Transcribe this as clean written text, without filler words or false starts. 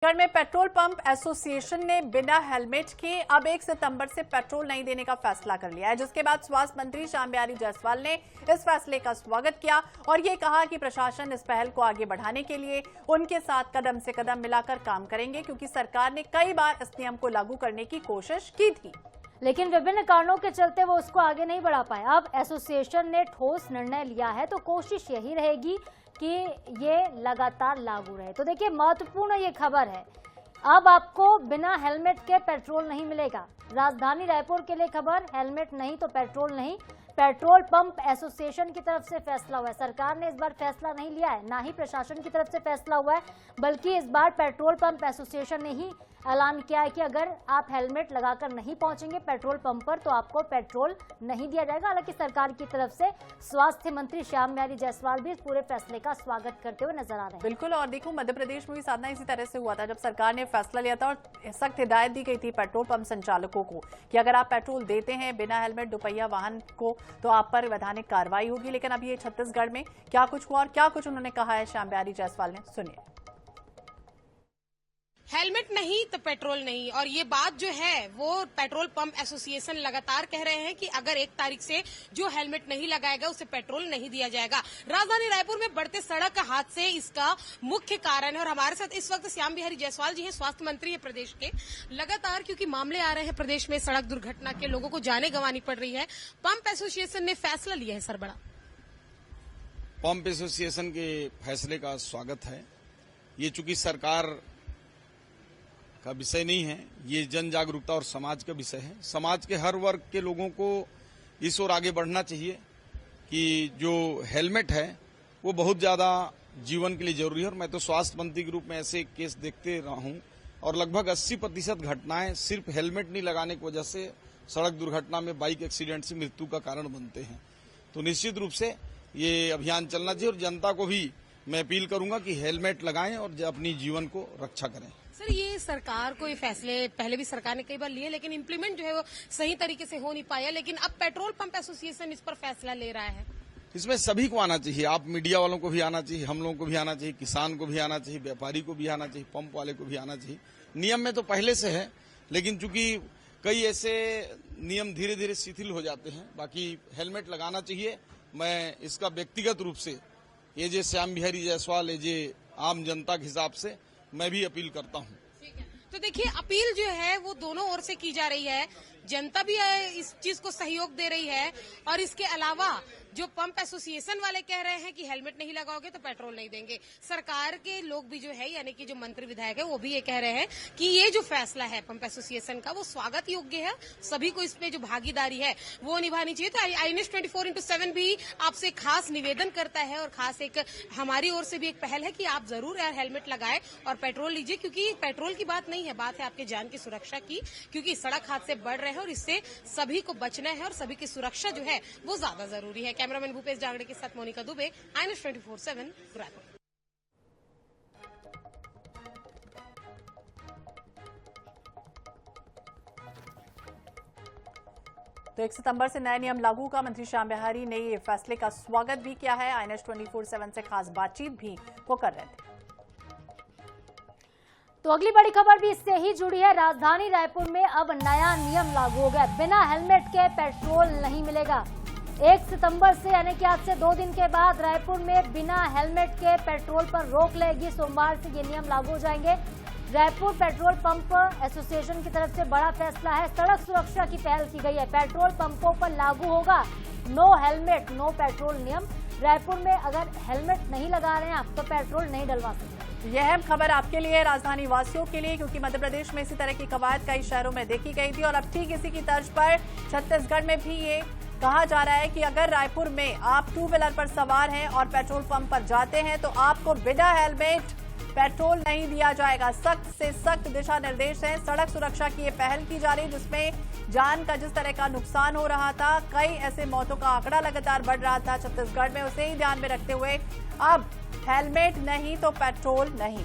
छत्तीसगढ़ में petrol pump association ने बिना हेलमेट के अब 1 सितंबर से पेट्रोल नहीं देने का फैसला कर लिया है, जिसके बाद स्वास्थ्य मंत्री श्याम बिहारी जायसवाल ने इस फैसले का स्वागत किया और ये कहा कि प्रशासन इस पहल को आगे बढ़ाने के लिए उनके साथ कदम से कदम मिलाकर काम करेंगे, क्योंकि सरकार ने कई बार इस नियम को लागू करने की कोशिश की थी, लेकिन विभिन्न कारणों के चलते वो उसको आगे नहीं बढ़ा पाए। अब एसोसिएशन ने ठोस निर्णय लिया है तो कोशिश यही रहेगी कि ये लगातार लागू रहे। तो देखिए, महत्वपूर्ण ये खबर है, अब आपको बिना हेलमेट के पेट्रोल नहीं मिलेगा। राजधानी रायपुर के लिए खबर, हेलमेट नहीं तो पेट्रोल नहीं। पेट्रोल पंप एसोसिएशन की तरफ से फैसला हुआ है। सरकार ने इस बार फैसला नहीं लिया है, ना ही प्रशासन की तरफ से फैसला हुआ है, बल्कि इस बार पेट्रोल पंप एसोसिएशन ने ही ऐलान किया है कि अगर आप हेलमेट लगाकर नहीं पहुंचेंगे पेट्रोल पंप पर तो आपको पेट्रोल नहीं दिया जाएगा। हालांकि सरकार की तरफ से स्वास्थ्य मंत्री श्याम बिहारी जायसवाल भी इस पूरे फैसले का स्वागत करते हुए नजर आ रहे हैं। बिल्कुल, और देखो मध्य प्रदेश में भी साधना इसी तरह से हुआ था, जब सरकार ने फैसला लिया था और सख्त हिदायत दी गई थी पेट्रोल पंप संचालकों को कि अगर आप पेट्रोल देते हैं बिना हेलमेट दुपहिया वाहन को तो आप पर वैधानिक कार्रवाई होगी। लेकिन अब ये छत्तीसगढ़ में क्या कुछ हुआ और क्या कुछ उन्होंने कहा है श्याम बिहारी जायसवाल ने, सुनिए। हेलमेट नहीं तो पेट्रोल नहीं, और ये बात जो है वो पेट्रोल पंप एसोसिएशन लगातार कह रहे हैं कि अगर 1 तारीख से जो हेलमेट नहीं लगाएगा उसे पेट्रोल नहीं दिया जाएगा। राजधानी रायपुर में बढ़ते सड़क हादसे इसका मुख्य कारण है और हमारे साथ इस वक्त श्याम बिहारी जायसवाल जी हैं, स्वास्थ्य मंत्री है प्रदेश के। लगातार क्योंकि मामले आ रहे हैं प्रदेश में सड़क दुर्घटना के, लोगों को जाने गंवानी पड़ रही है, पंप एसोसिएशन ने फैसला लिया है। सर, बड़ा पंप एसोसिएशन के फैसले का स्वागत है। ये चूंकि सरकार का विषय नहीं है, ये जन जागरूकता और समाज का विषय है। समाज के हर वर्ग के लोगों को इस ओर आगे बढ़ना चाहिए कि जो हेलमेट है वो बहुत ज्यादा जीवन के लिए जरूरी है। और मैं तो स्वास्थ्य मंत्री के रूप में ऐसे केस देखते रहा हूं और लगभग 80% घटनाएं सिर्फ हेलमेट नहीं लगाने की वजह से सड़क दुर्घटना में, बाइक एक्सीडेंट से मृत्यु का कारण बनते हैं। तो निश्चित रूप से ये अभियान चलना चाहिए और जनता को भी मैं अपील करूंगा कि हेलमेट लगाएं और अपनी जीवन को रक्षा करें। सर, ये सरकार को ये फैसले पहले भी सरकार ने कई बार लिए, लेकिन इम्प्लीमेंट जो है वो सही तरीके से हो नहीं पाया, लेकिन अब पेट्रोल पंप एसोसिएशन इस पर फैसला ले रहा है। इसमें सभी को आना चाहिए, आप मीडिया वालों को भी आना चाहिए, हम लोगों को भी आना चाहिए, किसान को भी आना चाहिए, व्यापारी को भी आना चाहिए, पंप वाले को भी आना चाहिए। नियम में तो पहले से है, लेकिन चूंकि कई ऐसे नियम धीरे धीरे शिथिल हो जाते हैं। बाकी हेलमेट लगाना चाहिए। मैं इसका व्यक्तिगत रूप से ये जे श्याम बिहारी जायसवाल, ये जे आम जनता के हिसाब से मैं भी अपील करता हूँ। ठीक है, तो देखिए, अपील जो है वो दोनों ओर से की जा रही है। जनता भी इस चीज को सहयोग दे रही है और इसके अलावा जो पंप एसोसिएशन वाले कह रहे हैं कि हेलमेट नहीं लगाओगे तो पेट्रोल नहीं देंगे। सरकार के लोग भी जो है, यानी कि जो मंत्री विधायक है, वो भी ये कह रहे हैं कि ये जो फैसला है पंप एसोसिएशन का वो स्वागत योग्य है। सभी को इसमें जो भागीदारी है वो निभानी चाहिए। तो INS 24/7 भी आपसे खास निवेदन करता है और खास एक हमारी ओर से भी एक पहल है कि आप जरूर यार हेलमेट लगाए और पेट्रोल लीजिए, क्योंकि पेट्रोल की बात नहीं है, बात है आपके जान की सुरक्षा की, क्योंकि सड़क हादसे बढ़ रहे हैं और इससे सभी को बचना है और सभी की सुरक्षा जो है वो ज्यादा जरूरी है। कैमरामैन भूपेश जागड़े के साथ मोनिका दुबे, INS 24/7 रायपुर। तो 1 सितंबर से नए नियम लागू का मंत्री श्याम बिहारी ने ये फैसले का स्वागत भी किया है। INS 24/7 से खास बातचीत भी वो कर रहे थे। तो अगली बड़ी खबर भी इससे ही जुड़ी है। राजधानी रायपुर में अब नया नियम लागू हो गया, बिना हेलमेट के पेट्रोल नहीं मिलेगा। 1 सितंबर से यानी कि आज से 2 दिन के बाद रायपुर में बिना हेलमेट के पेट्रोल पर रोक लगेगी। सोमवार से ये नियम लागू हो जाएंगे। रायपुर पेट्रोल पंप एसोसिएशन की तरफ से बड़ा फैसला है, सड़क सुरक्षा की पहल की गई है। पेट्रोल पंपों पर लागू होगा नो हेलमेट नो पेट्रोल नियम। रायपुर में अगर हेलमेट नहीं लगा रहे हैं आप तो पेट्रोल नहीं डलवा सकते। यह अहम खबर आपके लिए, राजधानी वासियों के लिए, क्योंकि मध्य प्रदेश में इसी तरह की कवायद कई शहरों में देखी गई थी और अब ठीक इसी की तर्ज पर छत्तीसगढ़ में भी ये कहा जा रहा है कि अगर रायपुर में आप 2 व्हीलर पर सवार हैं और पेट्रोल पंप पर जाते हैं तो आपको बिना हेलमेट पेट्रोल नहीं दिया जाएगा। सख्त से सख्त दिशा निर्देश है। सड़क सुरक्षा की ये पहल की जा रही है, जिसमें जान का जिस तरह का नुकसान हो रहा था, कई ऐसे मौतों का आंकड़ा लगातार बढ़ रहा था छत्तीसगढ़ में, उसे ही ध्यान में रखते हुए अब हेलमेट नहीं तो पेट्रोल नहीं।